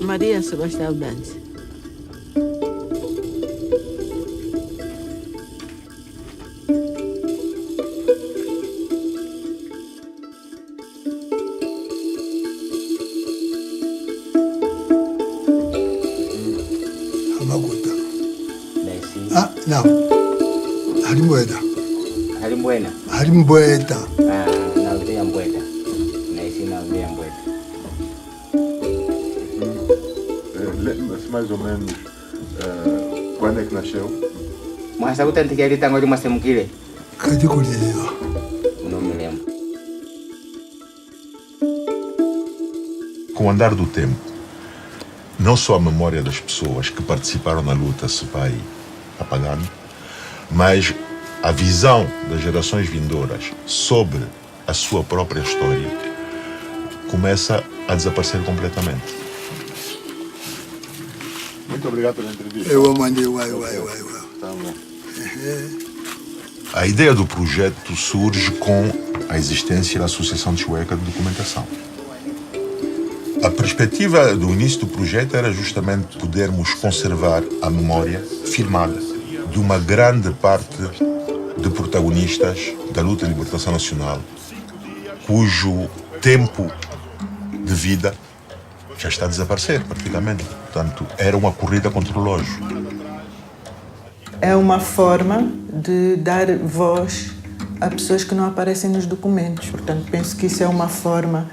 Maria Sebastião Dante. Ah, não. Harimbueda. Harimbuena? Harimbueda. Ah, na aldeia Mbueda. Nasci na aldeia Mbueda. Lembra-se mais ou menos quando é que nasceu? Mwasa kutantikia litango de Mwasemukile? Cadê Coreia? Não me lembro. Com o andar do tempo, não só a memória das pessoas que participaram na luta se vai apagando, mas a visão das gerações vindouras sobre a sua própria história começa a desaparecer completamente. Muito obrigado pela entrevista. Eu mandei, uai. Tá bom. A ideia do projeto surge com a existência da Associação Sueca de Documentação. A perspectiva do início do projeto era justamente podermos conservar a memória filmada de uma grande parte de protagonistas da luta de libertação nacional, cujo tempo de vida já está a desaparecer praticamente. Portanto, era uma corrida contra o relógio. É uma forma de dar voz a pessoas que não aparecem nos documentos. Portanto, penso que isso é uma forma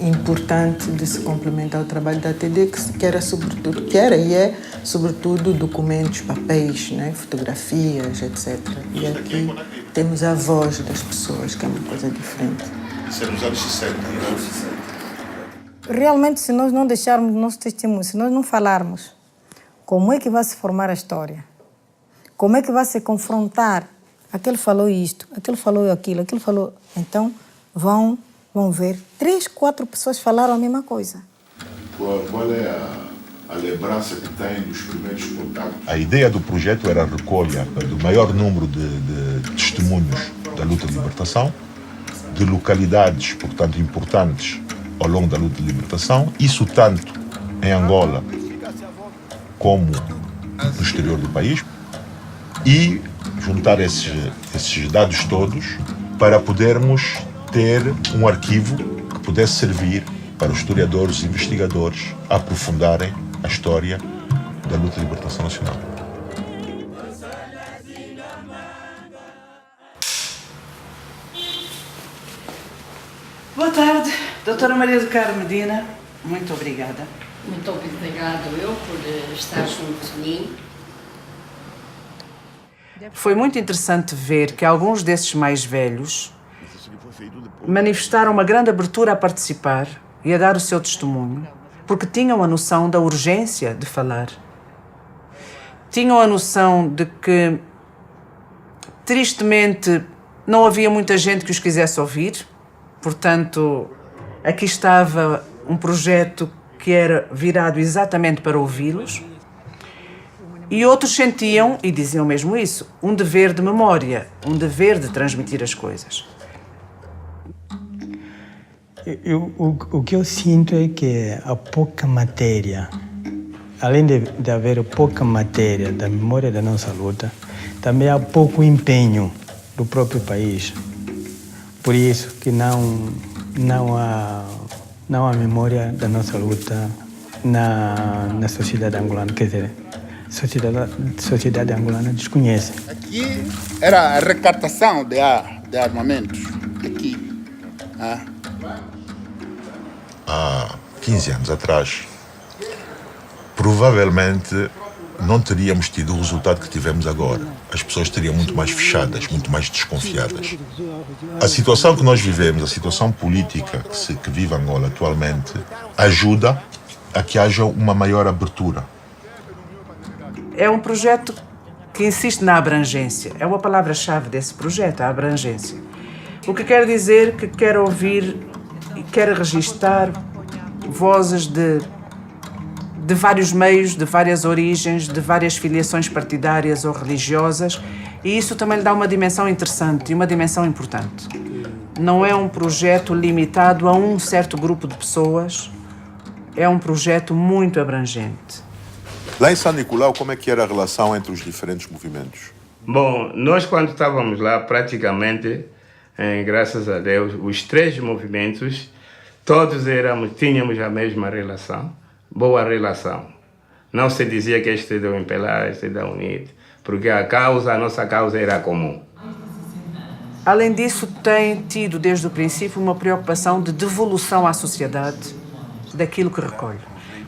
importante de se complementar o trabalho da TD, que era e é sobretudo documentos, papéis, né, fotografias, etc. E aqui temos a voz das pessoas, que é uma coisa diferente. Isso é nos anos 60, não? Realmente, se nós não deixarmos nosso testemunho, se nós não falarmos, como é que vai se formar a história? Como é que vai se confrontar? Aquele falou isto, aquele falou aquilo, aquele falou... Então, vão ver 3, 4 pessoas falaram a mesma coisa. Qual é a lembrança que tem dos primeiros contatos? A ideia do projeto era a recolha do maior número de testemunhos da luta de libertação, de localidades, portanto, importantes ao longo da luta de libertação, isso tanto em Angola como no exterior do país, e juntar esses dados todos para podermos ter um arquivo que pudesse servir para os historiadores e investigadores aprofundarem a história da luta de libertação nacional. Boa tarde, doutora Maria do Carmo Medina. Muito obrigada. Muito obrigado eu por estar junto de mim. Foi muito interessante ver que alguns desses mais velhos manifestaram uma grande abertura a participar e a dar o seu testemunho, porque tinham a noção da urgência de falar. Tinham a noção de que, tristemente, não havia muita gente que os quisesse ouvir. Portanto, aqui estava um projeto que era virado exatamente para ouvi-los. E outros sentiam, e diziam mesmo isso, um dever de memória, um dever de transmitir as coisas. O que eu sinto é que há pouca matéria, além de haver pouca matéria da memória da nossa luta, também há pouco empenho do próprio país. Por isso que não há memória da nossa luta na sociedade angolana. Quer dizer, a sociedade angolana desconhece. Aqui era a recartação de armamentos. Aqui. Há 15 anos atrás, provavelmente não teríamos tido o resultado que tivemos agora. As pessoas estariam muito mais fechadas, muito mais desconfiadas. A situação que nós vivemos, a situação política que vive Angola atualmente, ajuda a que haja uma maior abertura. É um projeto que insiste na abrangência. É uma palavra-chave desse projeto, a abrangência. O que quer dizer que quer ouvir e quer registar vozes de vários meios, de várias origens, de várias filiações partidárias ou religiosas, e isso também lhe dá uma dimensão interessante e uma dimensão importante. Não é um projeto limitado a um certo grupo de pessoas É um projeto muito abrangente. Lá em São Nicolau, como é que era a relação entre os diferentes movimentos? Bom, nós quando estávamos lá, praticamente, graças a Deus, os 3 movimentos, todos tínhamos a mesma relação, boa relação. Não se dizia que este é do MPLA, este é da UNIT, porque a nossa causa era comum. Além disso, tem tido desde o princípio uma preocupação de devolução à sociedade daquilo que recolhe.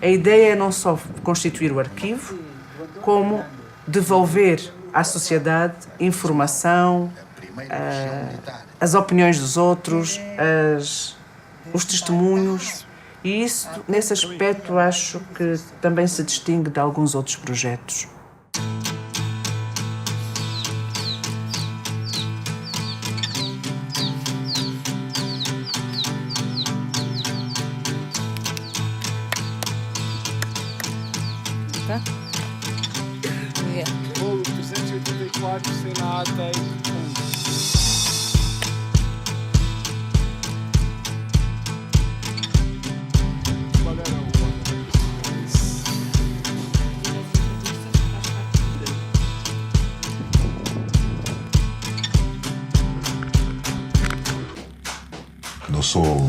A ideia é não só constituir o arquivo, como devolver à sociedade informação, as opiniões dos outros, os testemunhos. E isso, nesse aspecto, acho que também se distingue de alguns outros projetos. Bolo 284, sem nata e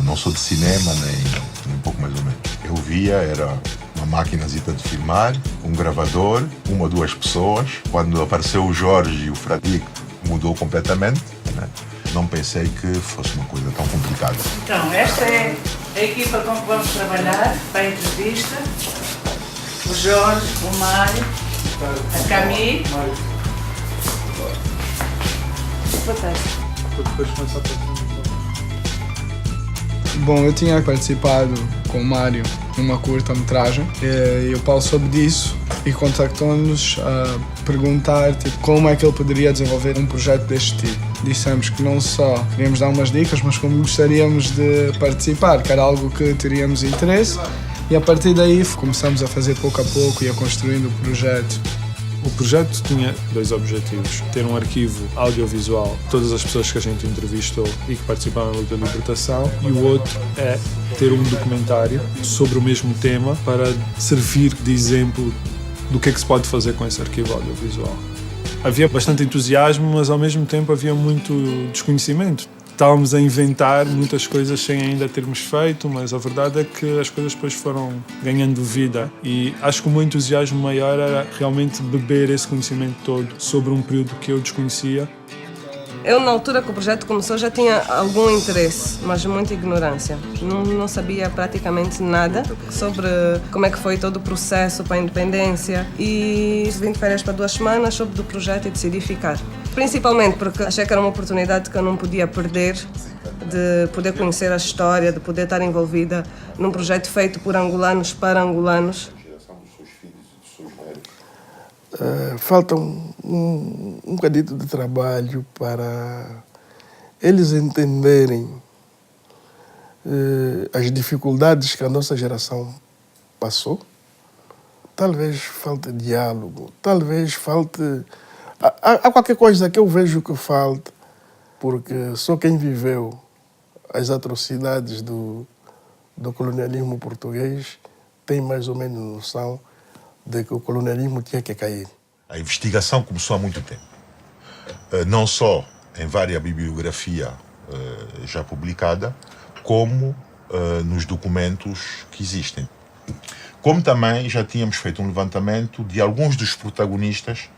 Não sou de cinema, nem um pouco mais ou menos. Eu via, era uma maquinazita de filmar, um gravador, 1 ou 2 pessoas. Quando apareceu o Jorge e o Fradique, mudou completamente, né? Não pensei que fosse uma coisa tão complicada. Então, esta é a equipa com que vamos trabalhar para a entrevista. O Jorge, o Mário, a Camille. Boa tarde. Bom, eu tinha participado com o Mário numa curta-metragem e o Paulo soube disso e contactou-nos a perguntar como é que ele poderia desenvolver um projeto deste tipo. Dissemos que não só queríamos dar umas dicas, mas como gostaríamos de participar, que era algo que teríamos interesse, e a partir daí começamos a fazer pouco a pouco e a construindo o projeto. O projeto tinha 2 objetivos: ter um arquivo audiovisual de todas as pessoas que a gente entrevistou e que participaram na luta de libertação, e o outro é ter um documentário sobre o mesmo tema para servir de exemplo do que é que se pode fazer com esse arquivo audiovisual. Havia bastante entusiasmo, mas ao mesmo tempo havia muito desconhecimento. Estávamos a inventar muitas coisas sem ainda termos feito, mas a verdade é que as coisas depois foram ganhando vida e acho que o meu entusiasmo maior era realmente beber esse conhecimento todo sobre um período que eu desconhecia. Eu, na altura que o projeto começou, já tinha algum interesse, mas muita ignorância. Não sabia praticamente nada sobre como é que foi todo o processo para a independência. E vim de férias para 2 semanas, soube do projeto e decidi ficar. Principalmente porque achei que era uma oportunidade que eu não podia perder, de poder conhecer a história, de poder estar envolvida num projeto feito por angolanos para angolanos. Falta um bocadinho de trabalho para eles entenderem as dificuldades que a nossa geração passou. Talvez falte diálogo, talvez falte... Há qualquer coisa que eu vejo que falta, porque só quem viveu as atrocidades do colonialismo português tem mais ou menos noção de que o colonialismo tinha que cair. A investigação começou há muito tempo. Não só em várias bibliografia já publicada, como nos documentos que existem. Como também já tínhamos feito um levantamento de alguns dos protagonistas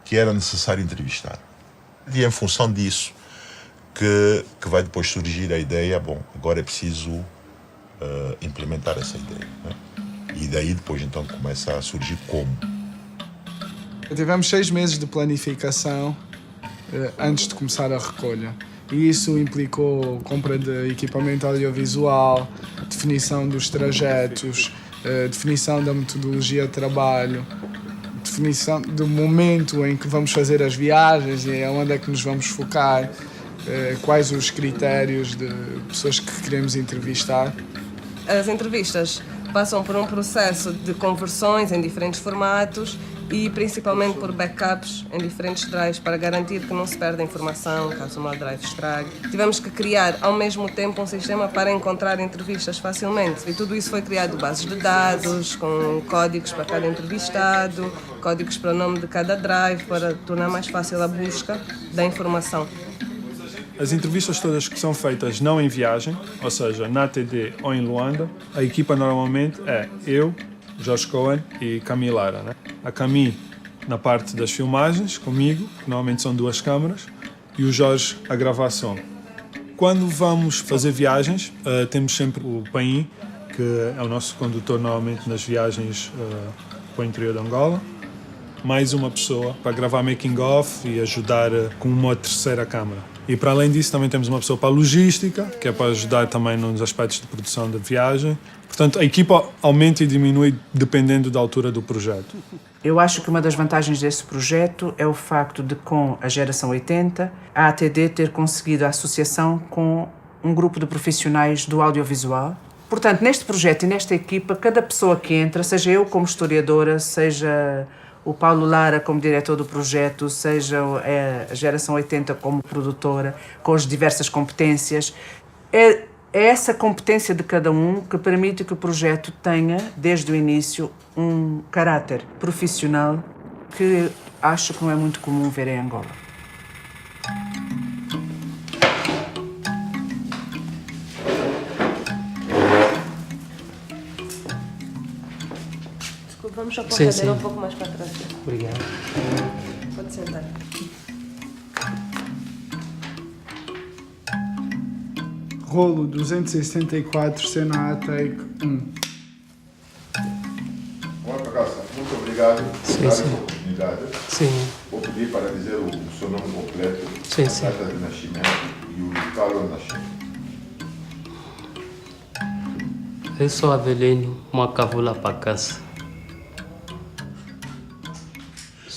que era necessário entrevistar. E em função disso que vai depois surgir a ideia, bom, agora é preciso implementar essa ideia, né? E daí depois então começa a surgir como. Tivemos 6 meses de planificação antes de começar a recolha. E isso implicou compra de equipamento audiovisual, definição dos trajetos, definição da metodologia de trabalho, definição do momento em que vamos fazer as viagens e onde é que nos vamos focar, quais os critérios de pessoas que queremos entrevistar. As entrevistas passam por um processo de conversões em diferentes formatos e principalmente por backups em diferentes drives para garantir que não se perde a informação caso uma drive estrague. Tivemos que criar ao mesmo tempo um sistema para encontrar entrevistas facilmente e tudo isso foi criado bases de dados com códigos para cada entrevistado, códigos para o nome de cada drive para tornar mais fácil a busca da informação. As entrevistas todas que são feitas não em viagem, ou seja, na TD ou em Luanda, a equipa normalmente é eu, Jorge Cohen e Camille Lara, né? A Camille na parte das filmagens, comigo, que normalmente são 2 câmaras, e o Jorge a gravar som. Quando vamos fazer viagens, temos sempre o Paim, que é o nosso condutor normalmente nas viagens para o interior de Angola, mais uma pessoa para gravar making of e ajudar com uma 3ª câmara. E para além disso também temos uma pessoa para a logística, que é para ajudar também nos aspectos de produção da viagem. Portanto, a equipa aumenta e diminui dependendo da altura do projeto. Eu acho que uma das vantagens desse projeto é o facto de, com a geração 80, a ATD ter conseguido a associação com um grupo de profissionais do audiovisual. Portanto, neste projeto e nesta equipa, cada pessoa que entra, seja eu como historiadora, seja o Paulo Lara como diretor do projeto, seja a geração 80 como produtora, com as diversas competências, é essa competência de cada um que permite que o projeto tenha, desde o início, um caráter profissional que acho que não é muito comum ver em Angola. Vamos só pôr a cadeira um pouco mais para trás. Obrigado. Pode sentar. Rolo 274, cena A, take 1. Olá, Casa. Muito obrigado por dar essa oportunidade. Sim. Vou pedir para dizer o seu nome completo, a data de nascimento e o local onde nasceu. Eu sou Avelino Macavula Pacassa.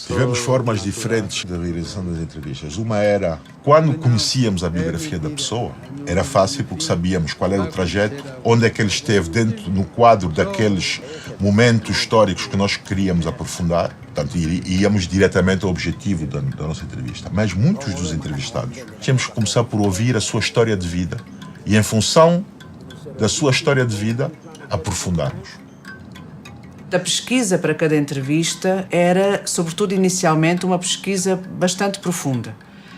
Tivemos formas diferentes da realização das entrevistas. Uma era, quando conhecíamos a biografia da pessoa, era fácil porque sabíamos qual era o trajeto, onde é que ele esteve dentro, no quadro daqueles momentos históricos que nós queríamos aprofundar. Portanto, íamos diretamente ao objetivo da nossa entrevista. Mas muitos dos entrevistados tínhamos que começar por ouvir a sua história de vida e, em função da sua história de vida, aprofundarmos. A pesquisa para cada entrevista era, sobretudo inicialmente, uma pesquisa bastante profunda,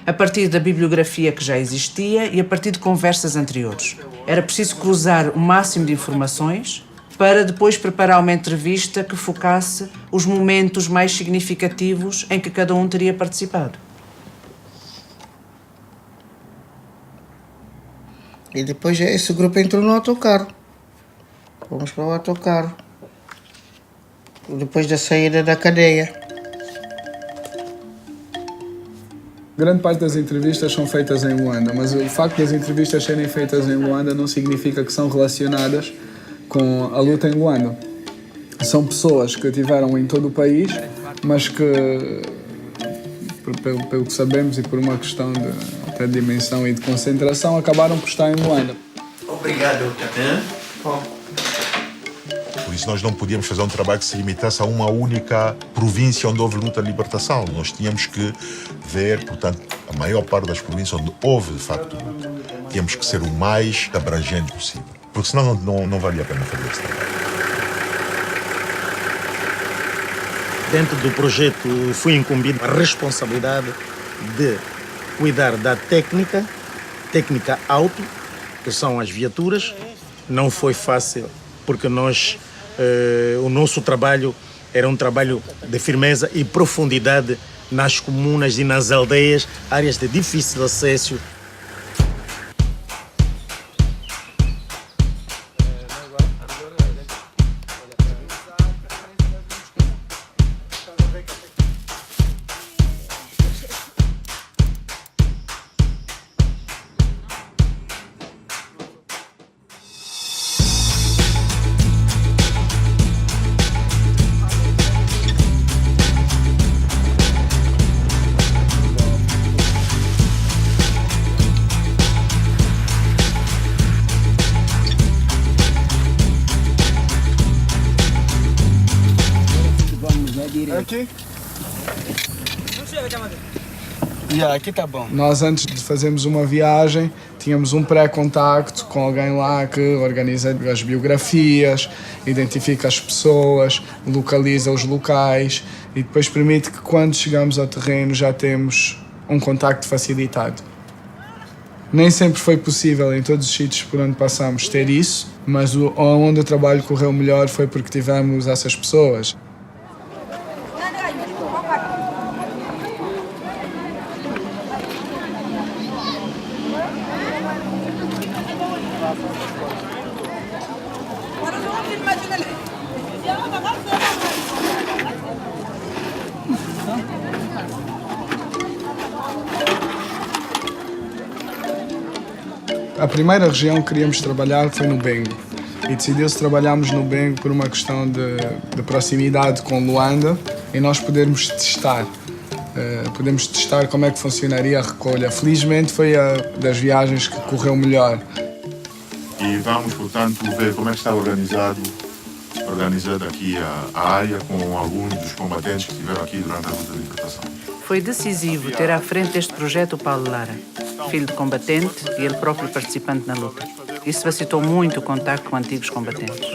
a partir da bibliografia que já existia e a partir de conversas anteriores. Era preciso cruzar o máximo de informações para depois preparar uma entrevista que focasse os momentos mais significativos em que cada um teria participado. E depois esse grupo entrou no autocarro. Fomos para o autocarro. Depois da saída da cadeia. Grande parte das entrevistas são feitas em Luanda, mas o facto das entrevistas serem feitas em Luanda não significa que são relacionadas com a luta em Luanda. São pessoas que estiveram em todo o país, mas que, pelo que sabemos e por uma questão de até dimensão e de concentração, acabaram por estar em Luanda. Obrigado. Por isso nós não podíamos fazer um trabalho que se limitasse a uma única província onde houve luta de libertação. Nós tínhamos que ver, portanto, a maior parte das províncias onde houve, de facto, luta. Tínhamos que ser o mais abrangente possível, porque senão não valia a pena fazer esse trabalho. Dentro do projeto fui incumbido a responsabilidade de cuidar da técnica auto, que são as viaturas. Não foi fácil, porque o nosso trabalho era um trabalho de firmeza e profundidade nas comunas e nas aldeias, áreas de difícil acesso. Aqui? Aqui tá bom. Nós, antes de fazermos uma viagem, tínhamos um pré-contacto com alguém lá que organiza as biografias, identifica as pessoas, localiza os locais e depois permite que, quando chegamos ao terreno, já temos um contacto facilitado. Nem sempre foi possível, em todos os sítios por onde passamos, ter isso, mas onde o trabalho correu melhor foi porque tivemos essas pessoas. A primeira região que queríamos trabalhar foi no Bengo. E decidiu-se trabalharmos no Bengo por uma questão de proximidade com Luanda e nós podermos testar. Podemos testar como é que funcionaria a recolha. Felizmente foi a das viagens que correu melhor. E vamos, portanto, ver como é que está organizada aqui a área com alguns dos combatentes que estiveram aqui durante a luta de libertação. Foi decisivo ter à frente deste projeto o Paulo Lara, filho de combatente e ele próprio participante na luta. Isso facilitou muito o contacto com antigos combatentes.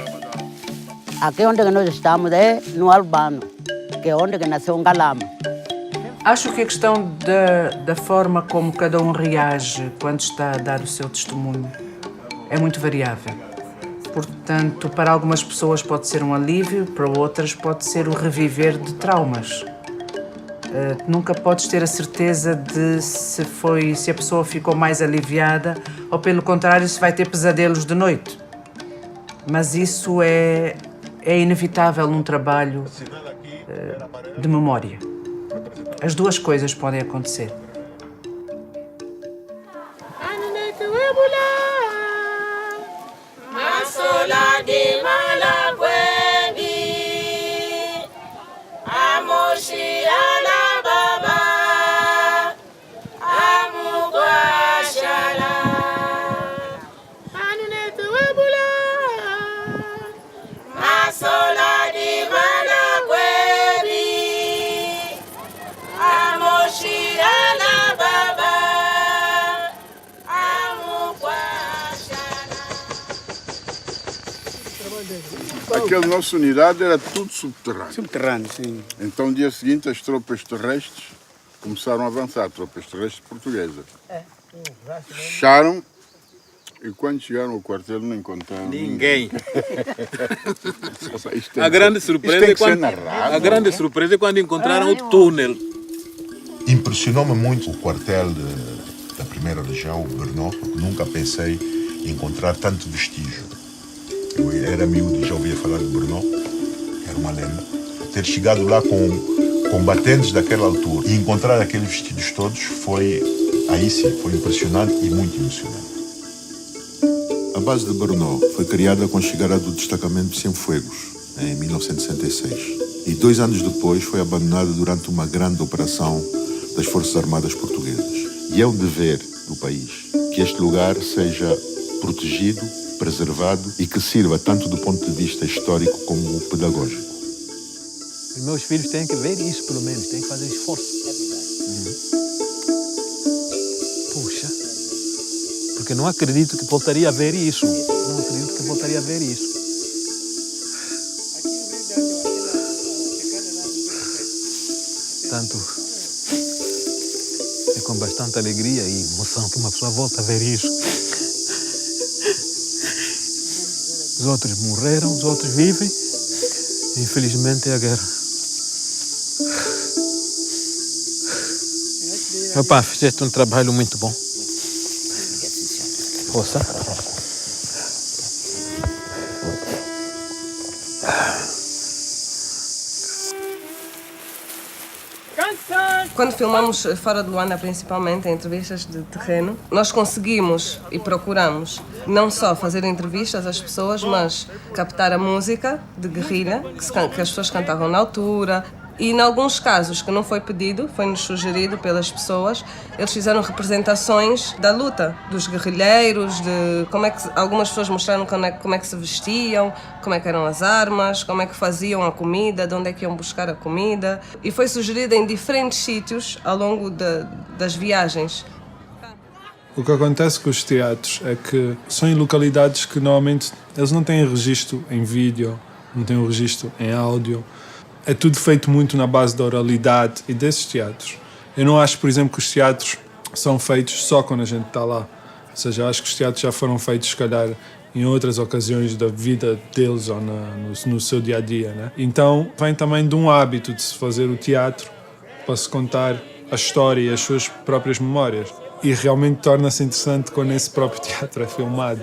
Aqui onde nós estamos é no Albano, que é onde nasceu um Galama. Acho que a questão da forma como cada um reage quando está a dar o seu testemunho é muito variável. Portanto, para algumas pessoas pode ser um alívio, para outras pode ser o reviver de traumas. Nunca podes ter a certeza de se a pessoa ficou mais aliviada ou, pelo contrário, se vai ter pesadelos de noite. Mas isso é inevitável num trabalho de memória. As duas coisas podem acontecer. Aquela nossa unidade era tudo subterrâneo. Subterrâneo, sim. Então, no dia seguinte, as tropas terrestres começaram a avançar, tropas terrestres portuguesas. Fecharam e quando chegaram ao quartel não encontraram ninguém. A grande surpresa é quando encontraram o túnel. Impressionou-me muito o quartel da primeira região, o Brno, porque nunca pensei em encontrar tanto vestígio. Eu era miúdo e já ouvia falar do Brno, era uma lenda. Ter chegado lá com combatentes daquela altura e encontrar aqueles vestidos todos aí sim, foi impressionante e muito emocionante. A base de Brno foi criada com a chegada do destacamento de Cienfuegos, em 1966. E 2 anos depois foi abandonada durante uma grande operação das Forças Armadas Portuguesas. E é um dever do país que este lugar seja protegido, preservado e que sirva tanto do ponto de vista histórico como pedagógico. Os meus filhos têm que ver isso, pelo menos, têm que fazer esforço. Puxa, porque não acredito que voltaria a ver isso. Não acredito que voltaria a ver isso. Tanto é com bastante alegria e emoção que uma pessoa volta a ver isso. Os outros morreram, os outros vivem. Infelizmente é a guerra. Meu pai, fizeste um trabalho muito bom. Força. Quando filmamos fora de Luanda, principalmente, em entrevistas de terreno, nós conseguimos e procuramos não só fazer entrevistas às pessoas, mas captar a música de guerrilha, que as pessoas cantavam na altura, E em alguns casos que não foi pedido, foi-nos sugerido pelas pessoas, eles fizeram representações da luta, dos guerrilheiros, de como é que algumas pessoas mostraram como é que se vestiam, como é que eram as armas, como é que faziam a comida, de onde é que iam buscar a comida. E foi sugerida em diferentes sítios ao longo das viagens. O que acontece com os teatros é que são em localidades que normalmente eles não têm registro em vídeo, não têm o registro em áudio. É tudo feito muito na base da oralidade e desses teatros. Eu não acho, por exemplo, que os teatros são feitos só quando a gente está lá. Ou seja, acho que os teatros já foram feitos, se calhar, em outras ocasiões da vida deles ou no seu dia-a-dia, né? Então, vem também de um hábito de se fazer o teatro para se contar a história e as suas próprias memórias. E realmente torna-se interessante quando esse próprio teatro é filmado.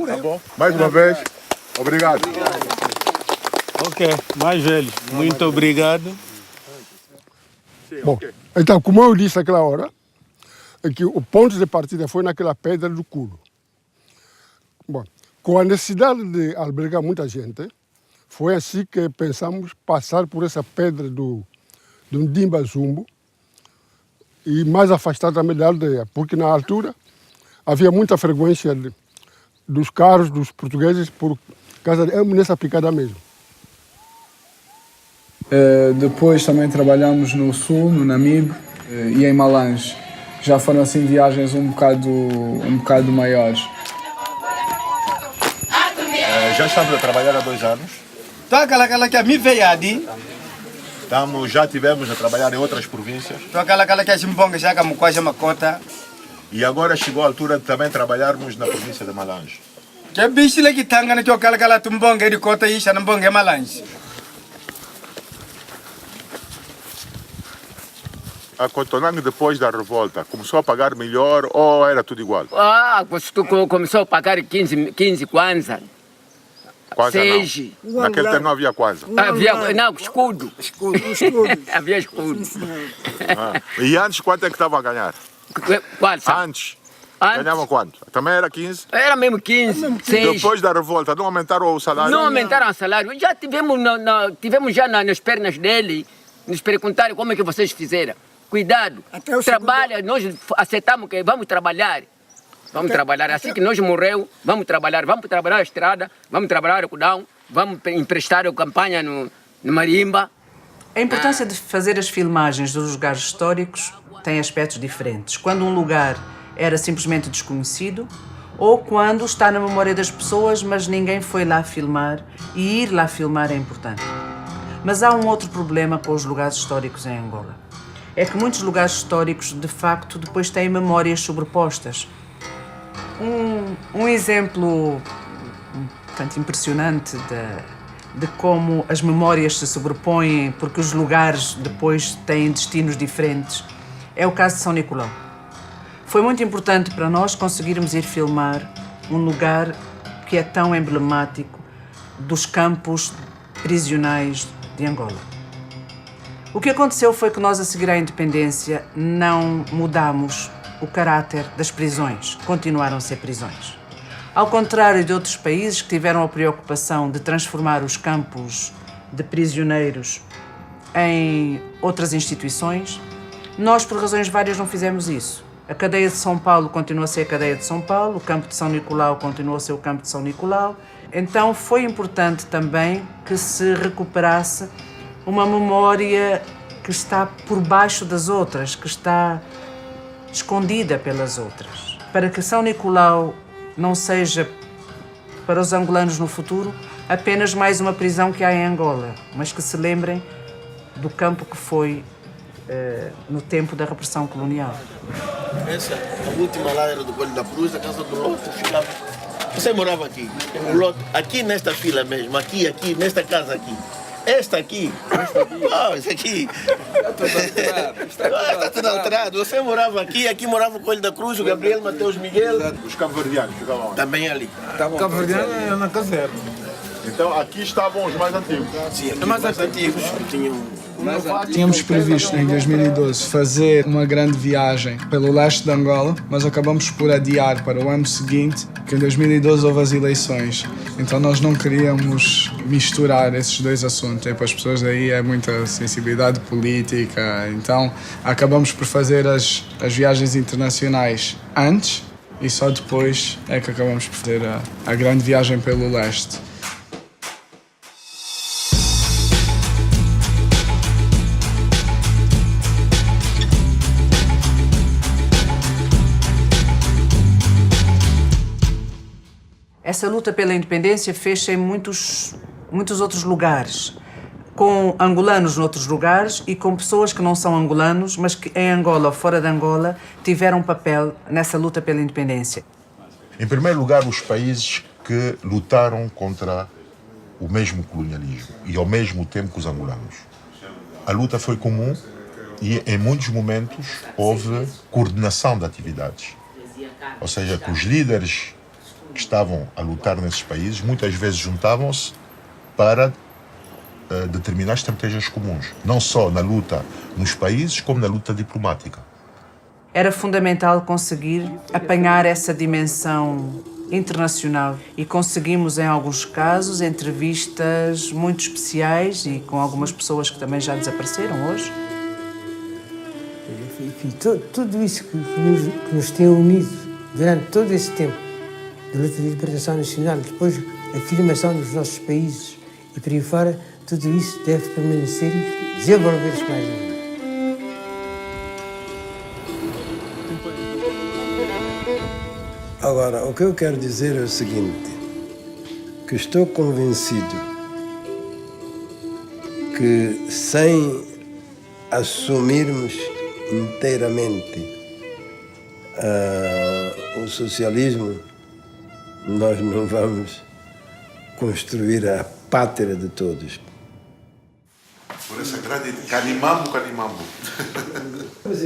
Tá bom. Mais uma vez, obrigado. Ok, mais velho, muito obrigado. Bom, então, como eu disse naquela hora, é que o ponto de partida foi naquela pedra do culo. Bom, com a necessidade de albergar muita gente, foi assim que pensamos passar por essa pedra do Ndimba Zumbo e mais afastado também da aldeia, porque na altura havia muita frequência dos carros dos portugueses por causa nessa picada mesmo. Depois também trabalhamos no sul, no Namibe e em Malange. Já foram assim viagens um bocado maiores. Já estamos a trabalhar há 2 anos. Aquela que me veio ali. Já tivemos a trabalhar em outras províncias. Aquela que a Jimbonga já que quase uma cota. E agora chegou a altura de também trabalharmos na província de Malange. Que bicho lá que tanga na que aquela tumbonga de cota e já não bonga Malange. A Cotonang, depois da revolta, começou a pagar melhor ou era tudo igual? Começou a pagar 15 kwanza. Kwanza não. Naquele tempo não havia kwanza. Não, escudo. Havia escudo. E antes quanto é que estava a ganhar? Qual? Antes. Ganhavam quanto? Também era 15? Era mesmo 15, 6. Depois da revolta, não aumentaram o salário? Não aumentaram o salário. Já tivemos já nas pernas dele, nos perguntaram como é que vocês fizeram. Cuidado, trabalha, nós aceitamos que vamos trabalhar. Vamos trabalhar, assim que nós morreu, vamos trabalhar a estrada, vamos trabalhar o cudão, vamos emprestar a campanha no Marimba. A importância de fazer as filmagens dos lugares históricos tem aspectos diferentes. Quando um lugar era simplesmente desconhecido ou quando está na memória das pessoas, mas ninguém foi lá filmar, e ir lá filmar é importante. Mas há um outro problema com os lugares históricos em Angola. É que muitos lugares históricos, de facto, depois têm memórias sobrepostas. Um exemplo tanto impressionante de como as memórias se sobrepõem porque os lugares depois têm destinos diferentes é o caso de São Nicolau. Foi muito importante para nós conseguirmos ir filmar um lugar que é tão emblemático dos campos prisionais de Angola. O que aconteceu foi que nós, a seguir à independência, não mudamos o caráter das prisões. Continuaram a ser prisões. Ao contrário de outros países que tiveram a preocupação de transformar os campos de prisioneiros em outras instituições, nós, por razões várias, não fizemos isso. A cadeia de São Paulo continua a ser a cadeia de São Paulo, o campo de São Nicolau continua a ser o campo de São Nicolau. Então foi importante também que se recuperasse uma memória que está por baixo das outras, que está escondida pelas outras. Para que São Nicolau não seja, para os angolanos no futuro, apenas mais uma prisão que há em Angola, mas que se lembrem do campo que foi no tempo da repressão colonial. Essa, a última lá era do Coelho da Cruz, a casa do Loto, ficava. Você morava aqui, o Loto, aqui nesta fila mesmo, aqui, nesta casa aqui. Esta aqui. Oh, esse aqui. Está tudo alterado. Você morava aqui morava o Coelho da Cruz, o Gabriel, Mateus, Miguel. Os cabo-verdianos ficavam onde? Também ali. Cabo-verdiano é na caserna. Então aqui estavam os mais antigos. Sim, os mais antigos tinham. Tínhamos previsto em 2012 fazer uma grande viagem pelo leste de Angola, mas acabamos por adiar para o ano seguinte, que em 2012 houve as eleições. Então nós não queríamos misturar esses dois assuntos. Para as pessoas daí é muita sensibilidade política. Então acabamos por fazer as viagens internacionais antes e só depois é que acabamos por fazer a grande viagem pelo leste. Essa luta pela independência fez-se em muitos outros lugares, com angolanos noutros lugares e com pessoas que não são angolanos, mas que em Angola ou fora de Angola tiveram um papel nessa luta pela independência. Em primeiro lugar, os países que lutaram contra o mesmo colonialismo e ao mesmo tempo que os angolanos. A luta foi comum e em muitos momentos houve coordenação de atividades. Ou seja, que os líderes que estavam a lutar nesses países muitas vezes juntavam-se para determinar estratégias comuns, não só na luta nos países, como na luta diplomática. Era fundamental conseguir apanhar essa dimensão internacional e conseguimos, em alguns casos, entrevistas muito especiais e com algumas pessoas que também já desapareceram hoje. Enfim, tudo isso que nos tem unido durante todo esse tempo de luta de libertação nacional, depois a afirmação dos nossos países e por aí fora, tudo isso deve permanecer e desenvolver-se mais ainda. Agora, o que eu quero dizer é o seguinte, que estou convencido que sem assumirmos inteiramente o socialismo, nós não vamos construir a pátria de todos. Por essa grande Canimambo.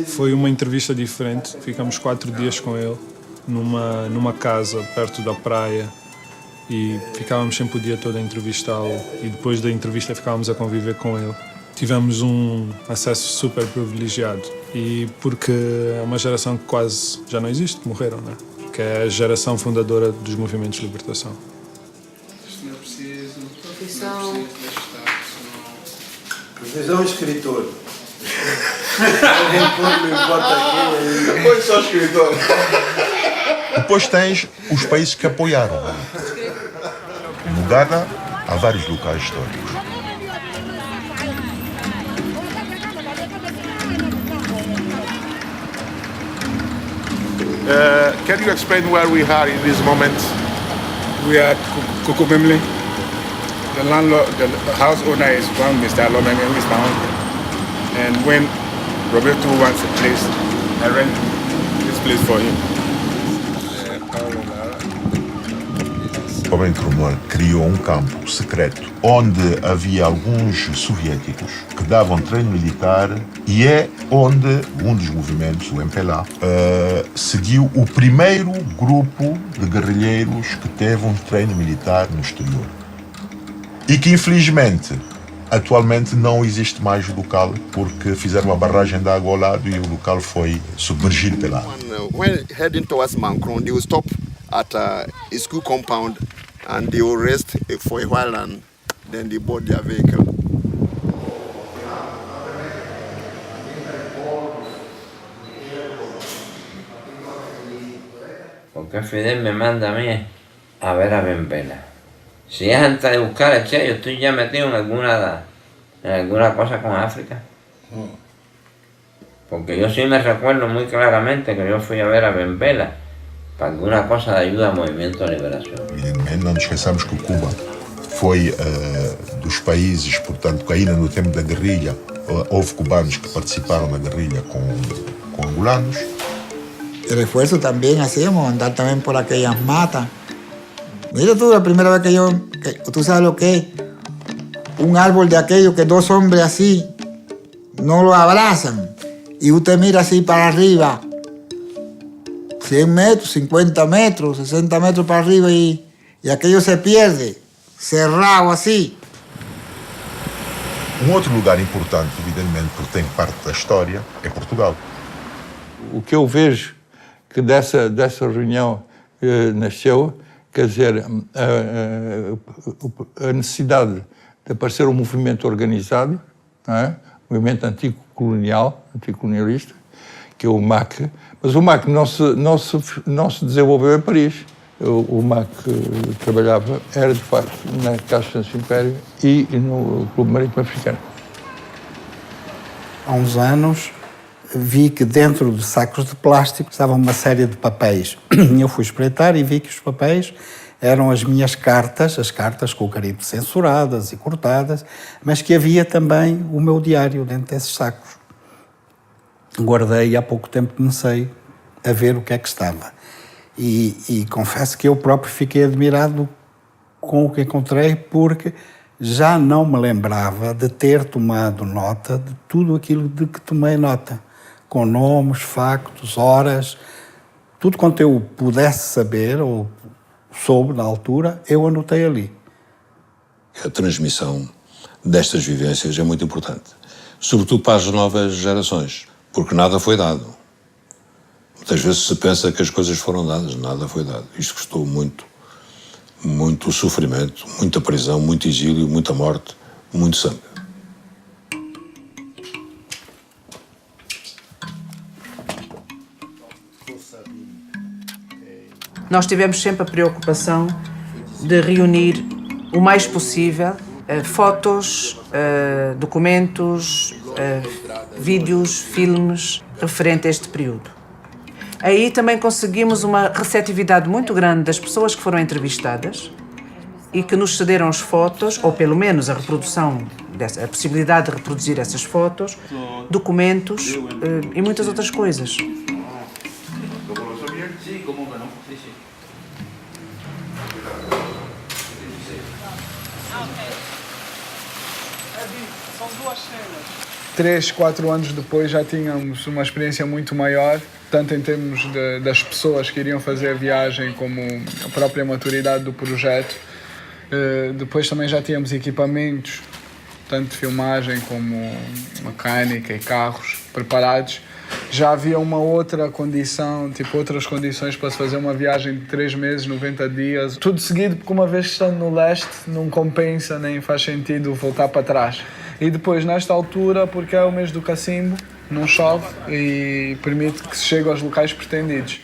Foi uma entrevista diferente. Ficamos 4 dias com ele, numa casa perto da praia, e ficávamos sempre o dia todo a entrevistá-lo, e depois da entrevista ficávamos a conviver com ele. Tivemos um acesso super privilegiado, e porque é uma geração que quase já não existe, que morreram, né? Que é a geração fundadora dos movimentos de libertação. Isto não é preciso. Profissão escritor. Alguém pode me importa aqui. Depois só escritor. Depois tens os países que apoiaram. No Ghana há vários locais históricos. Can you explain where we are in this moment? We are at Kukubimli. The landlord, the house owner is one Mr. Alomeme, who is my uncle. And when Roberto wants a place, I rent this place for him. O Benkrumor criou um campo secreto onde havia alguns soviéticos que davam treino militar e é onde um dos movimentos, o MPLA, seguiu o primeiro grupo de guerrilheiros que teve um treino militar no exterior. E que, infelizmente, atualmente não existe mais o local porque fizeram uma barragem de água ao lado e o local foi submergido pela água. When heading towards Mancron, they will stop at a school compound and they will rest for a while and then they board their vehicle. Porque Fidel me manda a mí a ver a Benvela. Si es antes de buscar el Che, yo estoy ya metido en alguna cosa con África. Porque yo sí me recuerdo muy claramente que yo fui a ver a Benvela para alguna cosa de ayuda al movimiento de liberación. E não nos esqueçamos que Cuba foi dos países, portanto, que ainda no tempo da guerrilha houve cubanos que participaram na guerrilha com angolanos. El esfuerzo también hacíamos, andar también por aquellas matas. Mira tú, la primera vez que tú sabes lo que es, un árbol de aquello que dos hombres así no lo abrazan y usted mira así para arriba, 100 metros, 50 metros, 60 metros para arriba y aquello se pierde, cerrado así. Outro lugar importante, evidentemente, porque tem parte da história, é Portugal. O que eu vejo que dessa reunião nasceu, quer dizer, a necessidade de aparecer um movimento organizado, não é? Um movimento anticolonialista, que é o MAC. Mas o MAC não se desenvolveu em Paris. O MAC trabalhava, era de facto na Caixa do Império e no Clube Marítimo Africano. Há uns anos vi que dentro de sacos de plástico estava uma série de papéis. Eu fui espreitar e vi que os papéis eram as minhas cartas, as cartas com o carimbo censuradas e cortadas, mas que havia também o meu diário dentro desses sacos. Guardei e há pouco tempo comecei a ver o que é que estava. E confesso que eu próprio fiquei admirado com o que encontrei, porque já não me lembrava de ter tomado nota de tudo aquilo de que tomei nota, com nomes, factos, horas, tudo quanto eu pudesse saber ou soube na altura, eu anotei ali. A transmissão destas vivências é muito importante, sobretudo para as novas gerações, porque nada foi dado. Muitas vezes se pensa que as coisas foram dadas, nada foi dado. Isto custou muito sofrimento, muita prisão, muito exílio, muita morte, muito sangue. Nós tivemos sempre a preocupação de reunir o mais possível fotos, documentos, vídeos, filmes referentes a este período. Aí também conseguimos uma receptividade muito grande das pessoas que foram entrevistadas e que nos cederam as fotos, ou pelo menos a reprodução, a possibilidade de reproduzir essas fotos, documentos e muitas outras coisas. São 2 cenas. 3, 4 anos depois já tínhamos uma experiência muito maior, tanto em termos das pessoas que iriam fazer a viagem como a própria maturidade do projeto. Depois também já tínhamos equipamentos, tanto de filmagem como mecânica e carros preparados. Já havia uma outra condição, outras condições para se fazer uma viagem de 3 meses, 90 dias. Tudo seguido, porque uma vez estando no leste não compensa nem faz sentido voltar para trás. E depois, nesta altura, porque é o mês do cacimbo, não chove e permite que se chegue aos locais pretendidos.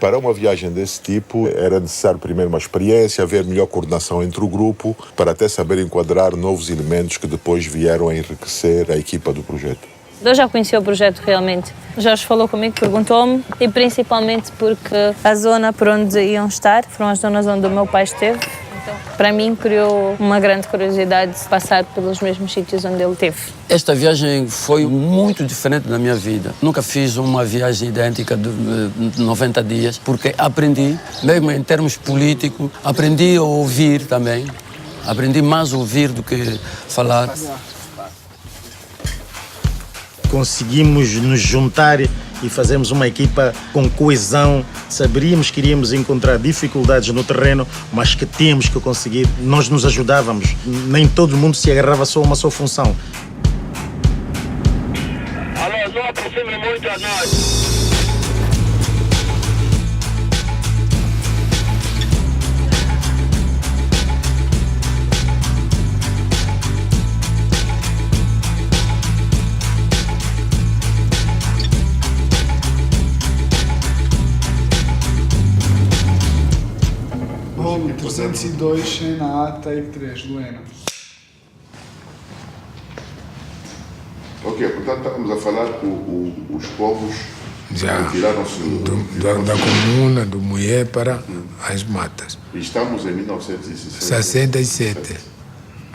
Para uma viagem desse tipo, era necessário primeiro uma experiência, haver melhor coordenação entre o grupo, para até saber enquadrar novos elementos que depois vieram a enriquecer a equipa do projeto. Eu já conheci o projeto realmente. O Jorge falou comigo, perguntou-me, e principalmente porque a zona por onde iam estar foram as zonas onde o meu pai esteve. Então, para mim, criou uma grande curiosidade de passar pelos mesmos sítios onde ele esteve. Esta viagem foi muito diferente da minha vida. Nunca fiz uma viagem idêntica de 90 dias, porque aprendi, mesmo em termos políticos, aprendi a ouvir também. Aprendi mais a ouvir do que falar. Conseguimos nos juntar e fazermos uma equipa com coesão. Saberíamos que iríamos encontrar dificuldades no terreno, mas que tínhamos que conseguir. Nós nos ajudávamos. Nem todo mundo se agarrava só a uma só função. Alô, não aproxime muito a nós. Rolo 302, cena A, take 3, Luena. Ok, portanto estávamos a falar que os povos retiraram-se da comuna, do Mulher para as matas. E estamos em 1967.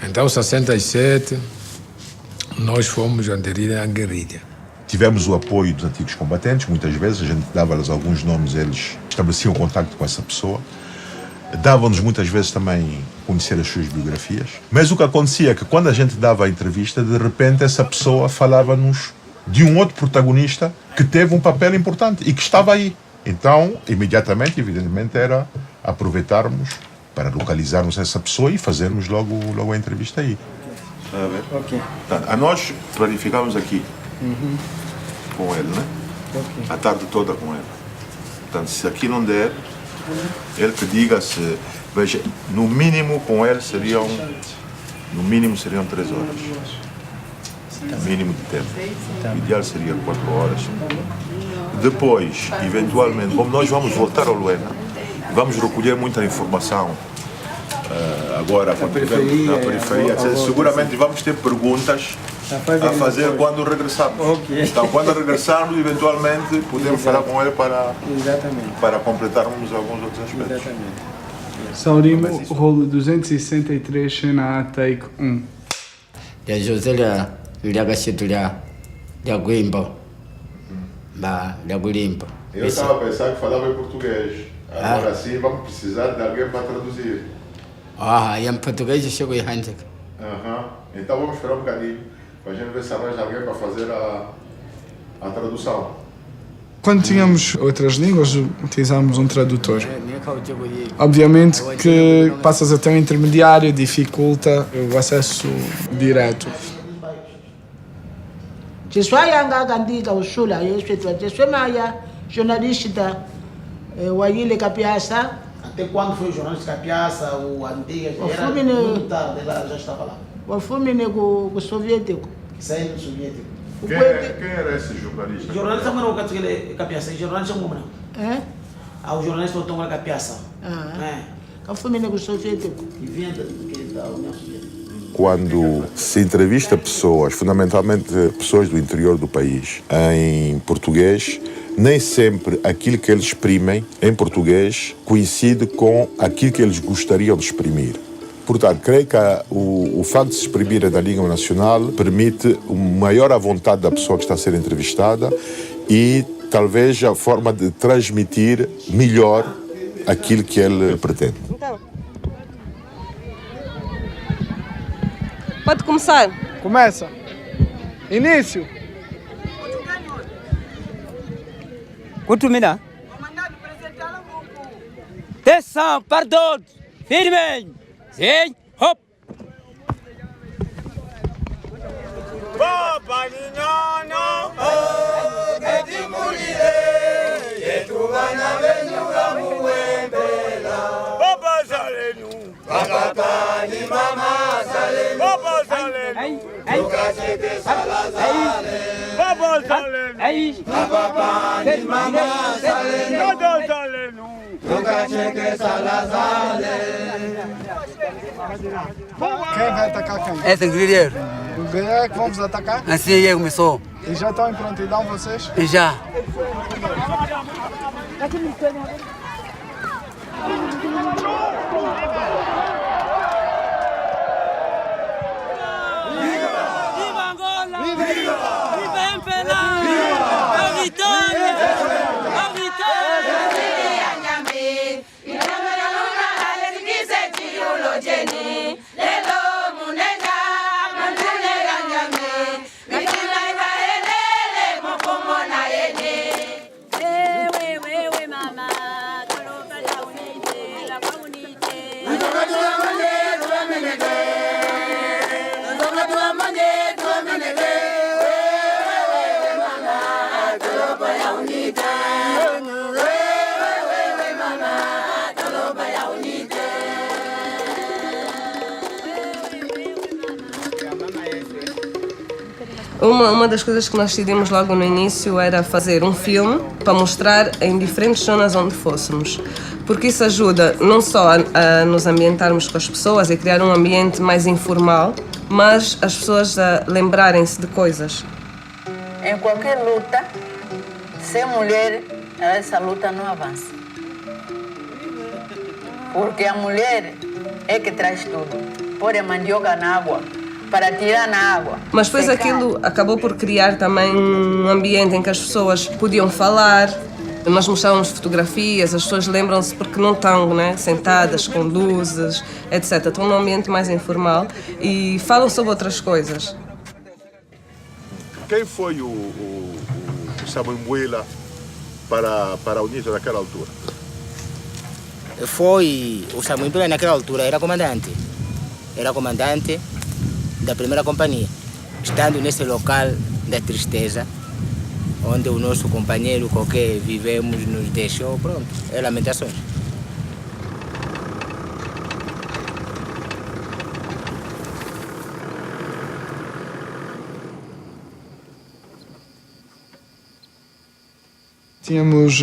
Então, 67, nós fomos aderir à guerrilha. Tivemos o apoio dos antigos combatentes, muitas vezes a gente dava-lhes alguns nomes, eles estabeleciam contacto com essa pessoa. Davam-nos muitas vezes também conhecer as suas biografias. Mas o que acontecia é que quando a gente dava a entrevista, de repente essa pessoa falava-nos de um outro protagonista que teve um papel importante e que estava aí. Então, imediatamente, evidentemente, era aproveitarmos para localizarmos essa pessoa e fazermos logo a entrevista aí. Ok. A nós planificamos aqui com ele, né? A tarde toda com ele. Portanto, se aqui não der, ele que diga se... Veja, no mínimo com ele seriam 3 horas. Mínimo de tempo. O ideal seria 4 horas. Depois, eventualmente, como nós vamos voltar ao Luena, vamos recolher muita informação agora na periferia. Seguramente vamos ter perguntas a fazer quando regressarmos. Então, quando regressarmos, eventualmente, podemos falar com ele para completarmos alguns outros aspectos. Saurimo, rolo 263, cena A, take 1. Ya José lhe agachitulia lhe guimba. Ba, lhe gulimba. Eu estava a pensar que falava em português. Agora sim, vamos precisar de alguém para traduzir. Em português eu chego em Hanjak. Então vamos esperar um bocadinho para a gente ver se arranja alguém para fazer a tradução. Quando tínhamos outras línguas, utilizávamos um tradutor. Obviamente que passas até um intermediário, dificulta o acesso direto. Je suis yanga gandika usula yeswetwa je suis maya jornalista wayile Capiaça. Até quando foi o jornalista Capiaça, o antigo? Era muito tarde, ela já estava lá. O filme nego soviético. Saindo soviético. Quem era esse jornalista? O jornalista não era o Capiaça, o jornalista não é? O jornalista não era Capiaça. O filme nego soviético. E vinha da União Soviética. Quando se entrevista pessoas, fundamentalmente pessoas do interior do país, em português, nem sempre aquilo que eles exprimem em português coincide com aquilo que eles gostariam de exprimir. Portanto, creio que o facto de se exprimir na língua nacional permite uma maior à vontade da pessoa que está a ser entrevistada e talvez a forma de transmitir melhor aquilo que ele pretende. Pode começar. Começa. Início. Kutumina. Atenção, para todos. Firmem. Sim, hop. Papa Ninono, que te moriré, e tu vana venuga muembela. Papa Salenu, Papa ni mama Salenu, Papa Salenu, Luka cheke salazale. Papa Salenu, Papa ni mama Salenu, Papa Salenu, Luka cheke salazale. Quem vai atacar quem? É o guerreiro. O guerreiro é que vamos atacar? Assim ele começou. E já estão em prontidão vocês? Já. Viva Angola! Viva! Viva Empena! Viva! A vitória! A vitória! Uma das coisas que nós decidimos logo no início era fazer um filme para mostrar em diferentes zonas onde fôssemos. Porque isso ajuda não só a nos ambientarmos com as pessoas e criar um ambiente mais informal, mas as pessoas a lembrarem-se de coisas. Em qualquer luta, ser mulher, essa luta não avança. Porque a mulher é que traz tudo. Põe a mandioca na água, para tirar na água. Mas depois aquilo acabou por criar também um ambiente em que as pessoas podiam falar. Nós mostrávamos fotografias, as pessoas lembram-se porque não estão, né, sentadas com luzes, etc. Estão num ambiente mais informal e falam sobre outras coisas. Quem foi o Samuel Mbuela para o Níger naquela altura? Foi o Samuel Mbuela naquela altura, era comandante da primeira companhia, estando nesse local da tristeza, onde o nosso companheiro com quem vivemos nos deixou, pronto, é lamentações. Tínhamos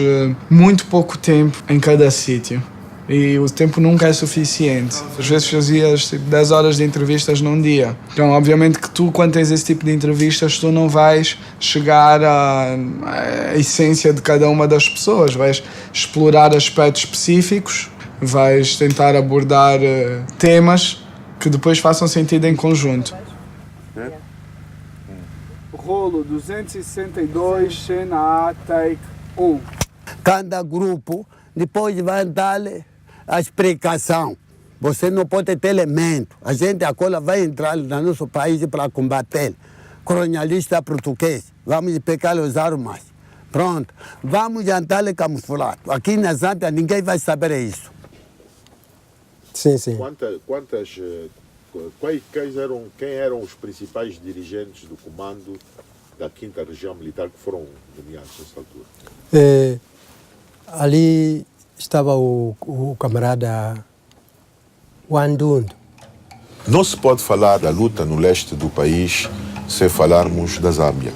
muito pouco tempo em cada sítio e o tempo nunca é suficiente. Às vezes fazias 10 horas de entrevistas num dia. Então, obviamente que tu, quando tens esse tipo de entrevistas, tu não vais chegar à essência de cada uma das pessoas. Vais explorar aspectos específicos, vais tentar abordar temas que depois façam sentido em conjunto. Rolo 262, cena A, take 1. Cada grupo depois vai dar a explicação. Você não pode ter elemento. A gente agora vai entrar no nosso país para combater. Colonialista português. Vamos pegar as armas. Pronto. Vamos jantar camuflado. Aqui na Zâmbia ninguém vai saber isso. Sim, sim. Quem eram os principais dirigentes do comando da 5ª Região Militar que foram nomeados nessa altura? Ali estava o camarada Wandund. Não se pode falar da luta no leste do país sem falarmos da Zâmbia.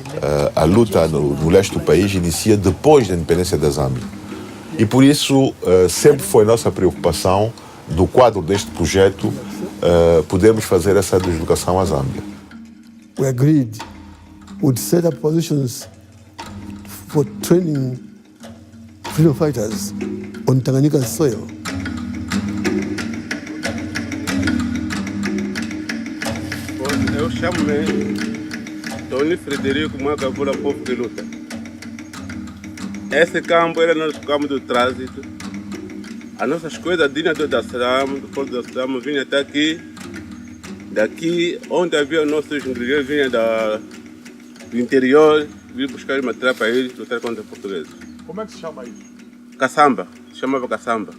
A luta no leste do país inicia depois da independência da Zâmbia. E por isso sempre foi nossa preocupação, do quadro deste projeto, podermos fazer essa deslocação à Zâmbia. We agreed would set up positions for training freedom fighters on Tanganyika soil. Eu chamo-me Tony Frederico Magavula Povo de Luta. Esse campo era nosso campo de trânsito. As nossas coisas vinham do Dassam, do Porto do Dassam, vinham até aqui. Daqui, onde havia nossos guerreiros, vinham do interior, vinham buscar material para eles lutar contra os portugueses. Como é que se chama isso? Caçamba, chamava caçamba.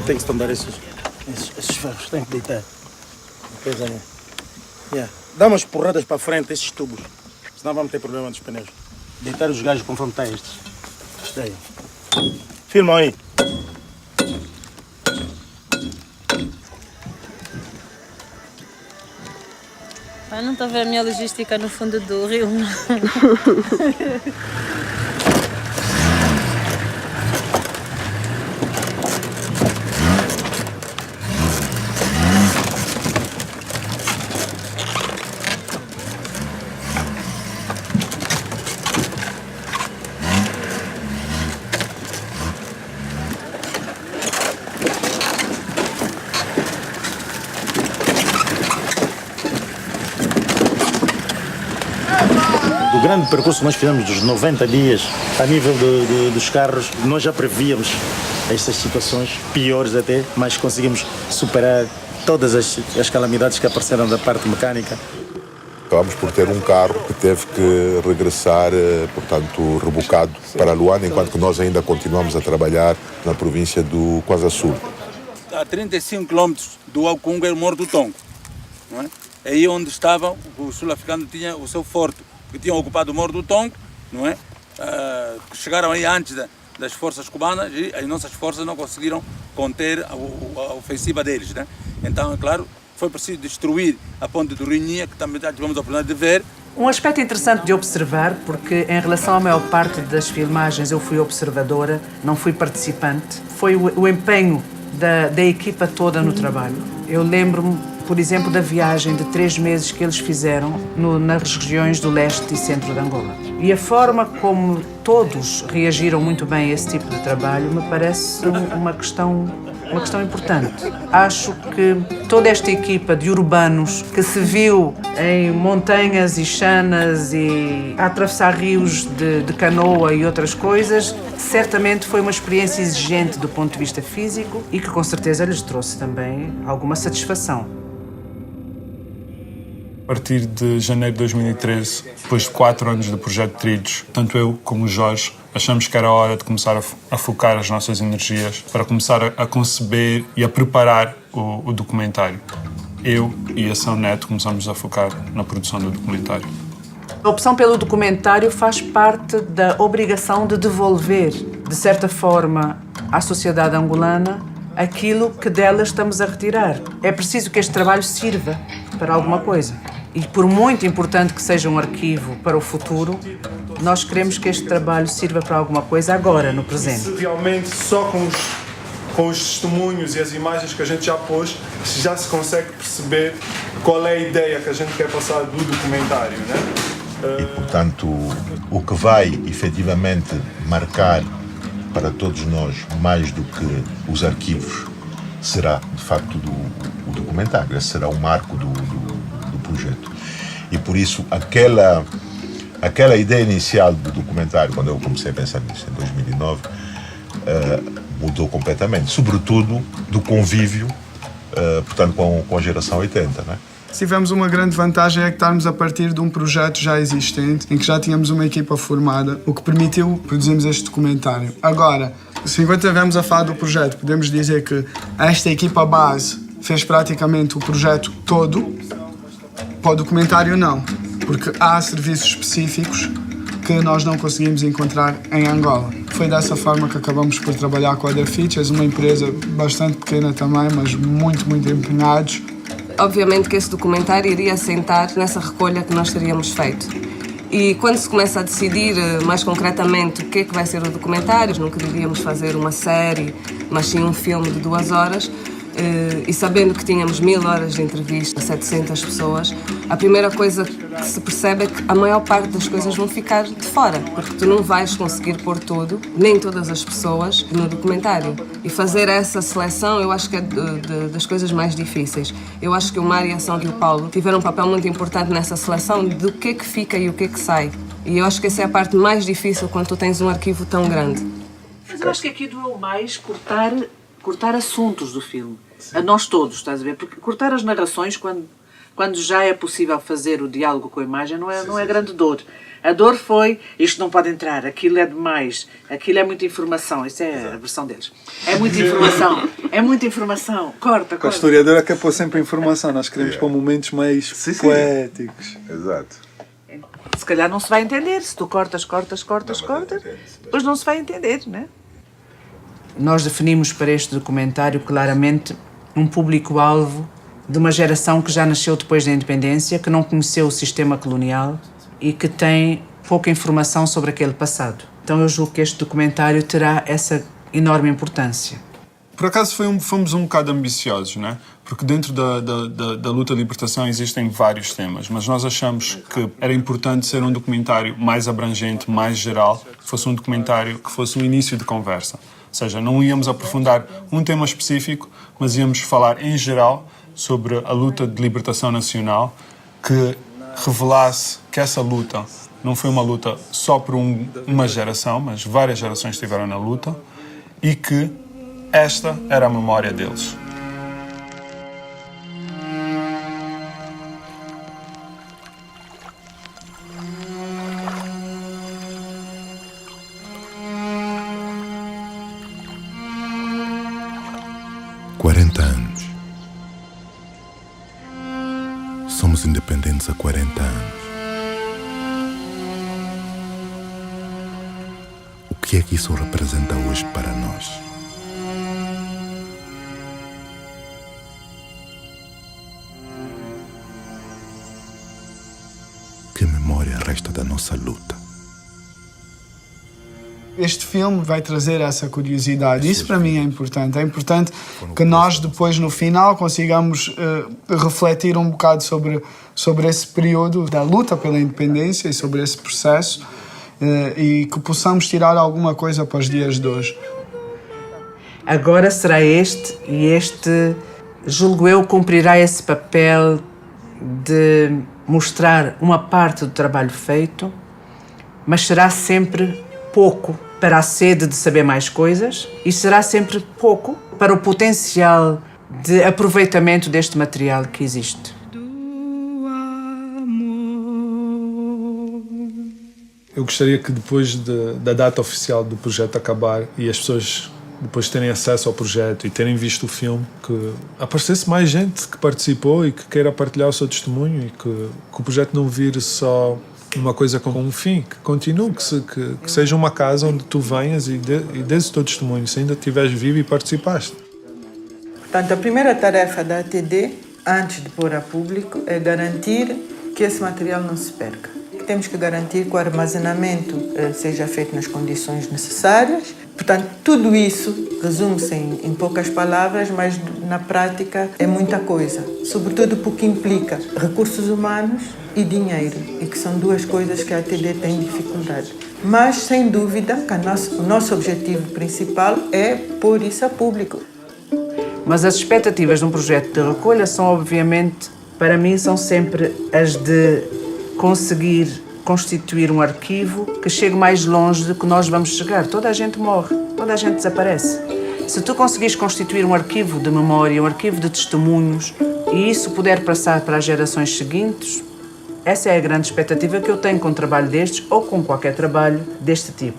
Tem que tomar esses ferros, tem que deitar. Dá umas porradas para frente esses tubos, senão vamos ter problema dos pneus. Deitar os gajos conforme está estes. Está aí. Filmam aí. Eu não estou a ver a minha logística no fundo do rio, não. Do grande percurso que nós fizemos dos 90 dias, a nível dos carros, nós já prevíamos estas situações, piores até, mas conseguimos superar todas as calamidades que apareceram da parte mecânica. Acabamos por ter um carro que teve que regressar, portanto, rebocado para Luanda, enquanto que nós ainda continuamos a trabalhar na província do Kwazulu Sul. A 35 quilômetros do Alcunga, o Morro do Tongo. Não é? Aí onde estavam, o sul-africano tinha o seu forte, que tinham ocupado o Morro do Tongo, não é? Chegaram aí antes das forças cubanas e as nossas forças não conseguiram conter a ofensiva deles, né? Então, é claro, foi preciso destruir a ponte do Rinha, que também já tivemos a oportunidade de ver, Um aspecto interessante de observar, porque em relação à maior parte das filmagens eu fui observadora, não fui participante, foi o empenho da equipa toda no trabalho. Eu lembro-me, por exemplo, da viagem de 3 meses que eles fizeram nas regiões do leste e centro de Angola. E a forma como todos reagiram muito bem a esse tipo de trabalho me parece uma questão importante. Acho que toda esta equipa de urbanos que se viu em montanhas e chanas e a atravessar rios de canoa e outras coisas, certamente foi uma experiência exigente do ponto de vista físico e que com certeza lhes trouxe também alguma satisfação. A partir de janeiro de 2013, depois de 4 anos do projeto Trilhos, tanto eu como o Jorge achamos que era hora de começar a focar as nossas energias para começar a conceber e a preparar o documentário. Eu e a São Neto começamos a focar na produção do documentário. A opção pelo documentário faz parte da obrigação de devolver, de certa forma, à sociedade angolana aquilo que dela estamos a retirar. É preciso que este trabalho sirva para alguma coisa. E por muito importante que seja um arquivo para o futuro, nós queremos que este trabalho sirva para alguma coisa agora, no presente. Se realmente só com os testemunhos e as imagens que a gente já pôs, já se consegue perceber qual é a ideia que a gente quer passar do documentário, né? E, portanto, o que vai efetivamente marcar para todos nós mais do que os arquivos será, de facto, o documentário. Esse será o marco do projeto. E por isso, aquela ideia inicial do documentário, quando eu comecei a pensar nisso, em 2009, mudou completamente. Sobretudo do convívio, portanto, com a geração 80, né? Tivemos uma grande vantagem é que estarmos a partir de um projeto já existente, em que já tínhamos uma equipa formada, o que permitiu produzirmos este documentário. Agora, se enquanto estivemos a falar do projeto, podemos dizer que esta equipa base fez praticamente o projeto todo, para o documentário não, porque há serviços específicos que nós não conseguimos encontrar em Angola. Foi dessa forma que acabamos por trabalhar com a The Features, uma empresa bastante pequena também, mas muito, muito empenhados. Obviamente que esse documentário iria assentar nessa recolha que nós teríamos feito. E quando se começa a decidir mais concretamente o que é que vai ser o documentário, não queríamos fazer uma série, mas sim um filme de 2 horas, e sabendo que tínhamos 1000 horas de entrevista a 700 pessoas, a primeira coisa que se percebe é que a maior parte das coisas vão ficar de fora, porque tu não vais conseguir pôr tudo, nem todas as pessoas, no documentário. E fazer essa seleção, eu acho que é das coisas mais difíceis. Eu acho que o Mário, a São e o Paulo tiveram um papel muito importante nessa seleção do que é que fica e o que é que sai. E eu acho que essa é a parte mais difícil quando tu tens um arquivo tão grande. Mas eu acho que aqui doeu mais cortar assuntos do filme. A nós todos, estás a ver? Porque cortar as narrações, quando já é possível fazer o diálogo com a imagem, não é grande dor. A dor foi, isto não pode entrar, aquilo é demais, aquilo é muita informação. Isso é a versão deles. É muita informação, corta. A historiadora quer pôr sempre informação, nós queremos pôr momentos mais poéticos. Exato. Se calhar não se vai entender, se tu cortas, depois não se vai entender, né? Nós definimos para este documentário claramente um público-alvo de uma geração que já nasceu depois da independência, que não conheceu o sistema colonial e que tem pouca informação sobre aquele passado. Então eu julgo que este documentário terá essa enorme importância. Por acaso fomos um bocado ambiciosos, né? Porque dentro da luta de libertação existem vários temas, mas nós achamos que era importante ser um documentário mais abrangente, mais geral, que fosse um documentário que fosse um início de conversa. Ou seja, não íamos aprofundar um tema específico, mas íamos falar em geral sobre a luta de libertação nacional, que revelasse que essa luta não foi uma luta só por uma geração, mas várias gerações estiveram na luta, e que esta era a memória deles. Somos independentes há 40 anos. O que é que isso representa hoje para nós? Que memória. nossa luta. Este filme vai trazer essa curiosidade. Isso para mim é importante. É importante que nós depois, no final, consigamos refletir um bocado sobre esse período da luta pela independência e sobre esse processo e que possamos tirar alguma coisa para os dias de hoje. Agora será este, e este, julgo eu, cumprirá esse papel de mostrar uma parte do trabalho feito, mas será sempre pouco para a sede de saber mais coisas e será sempre pouco para o potencial de aproveitamento deste material que existe. Eu gostaria que depois da data oficial do projeto acabar e as pessoas depois terem acesso ao projeto e terem visto o filme, que aparecesse mais gente que participou e que queira partilhar o seu testemunho e que o projeto não vire só uma coisa com um fim, que continue, que seja uma casa onde tu venhas e dês o teu testemunho, se ainda estiveres vivo e participaste. Portanto, a primeira tarefa da ATD, antes de pôr a público, é garantir que esse material não se perca. Temos que garantir que o armazenamento seja feito nas condições necessárias. Portanto, tudo isso resume-se em poucas palavras, mas na prática é muita coisa. Sobretudo porque implica recursos humanos e dinheiro, e que são duas coisas que a ATD tem dificuldade. Mas, sem dúvida, que o nosso objetivo principal é pôr isso a público. Mas as expectativas de um projeto de recolha são, obviamente, para mim, são sempre as de conseguir constituir um arquivo que chegue mais longe do que nós vamos chegar. Toda a gente morre, toda a gente desaparece. Se tu conseguires constituir um arquivo de memória, um arquivo de testemunhos, e isso puder passar para as gerações seguintes, essa é a grande expectativa que eu tenho com um trabalho destes ou com qualquer trabalho deste tipo.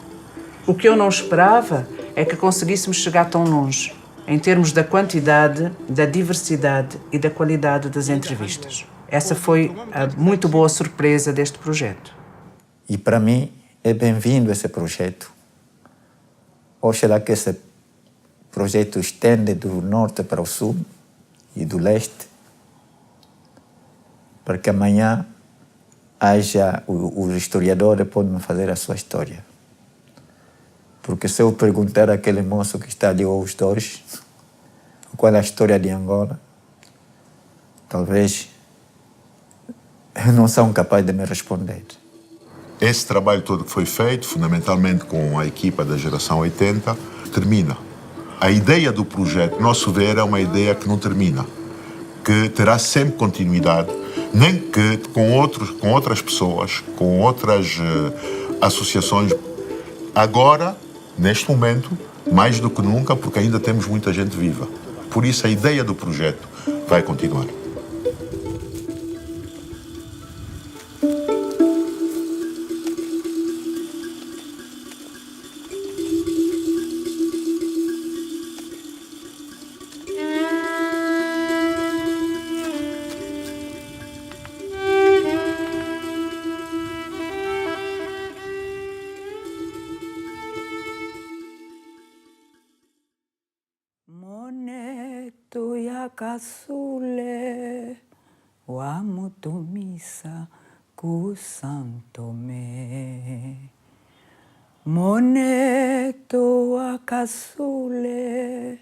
O que eu não esperava é que conseguíssemos chegar tão longe, em termos da quantidade, da diversidade e da qualidade das entrevistas. Essa foi a muito boa surpresa deste projeto. E para mim é bem-vindo esse projeto. Oxalá que esse projeto estende do norte para o sul e do leste, para que amanhã haja o historiador pode fazer a sua história. Porque se eu perguntar àquele moço que está ali aos dois qual é a história de Angola, talvez não são capazes de me responder. Esse trabalho todo que foi feito, fundamentalmente com a equipa da geração 80, termina. A ideia do projeto, nosso ver, é uma ideia que não termina, que terá sempre continuidade, nem que com outras pessoas, com outras associações, agora, neste momento, mais do que nunca, porque ainda temos muita gente viva. Por isso, a ideia do projeto vai continuar. Kasule wa mutumisa ku Santomé. Moneto wa kasule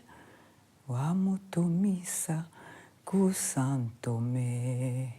wa mutumisa ku Santomé.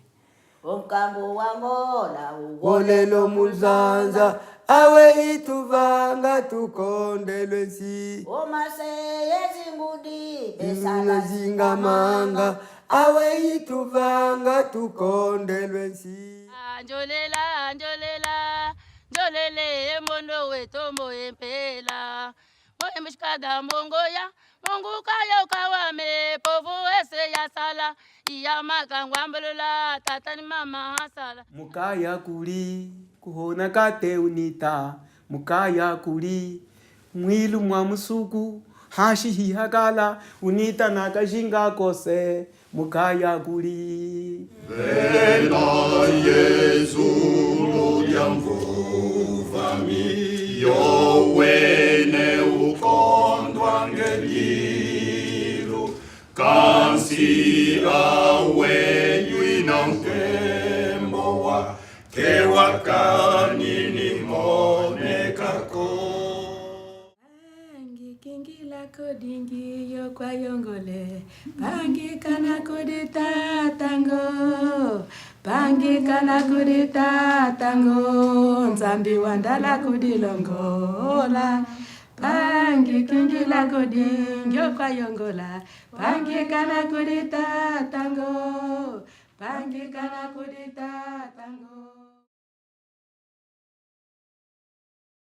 Omkambo wa Angola Olelo muzanza awe ituvanga tukondelwe nsi. Omaseye zingudi Besala zingamanga awe ituvanga tukondelwe nsi. Njolela njolela njolele mondo wetombo empela. Moye mishkada mongoya mongu kayo kawame povu ese ya sala iya makangwa mbolola tatani mama hasala. Mukaya kuli kuhona kate unita mukaya kuli mwilu mwa musuku hashi hihakala unita nakashinga kose mukaya kuli Vela Yesu ludiamvuvami yo wene ukondwa ngelilu kansira wenyu inantembo wa kewakani nimonekako. Kingila kodingi yo kwa yongole, pangi kana kudita tango, pangi kana kudita tango, nzambi wandala kudilongola. Pangi kingila kodingi yo kwa yongola, pangi kana kudita tango, pangi kana kudita tango.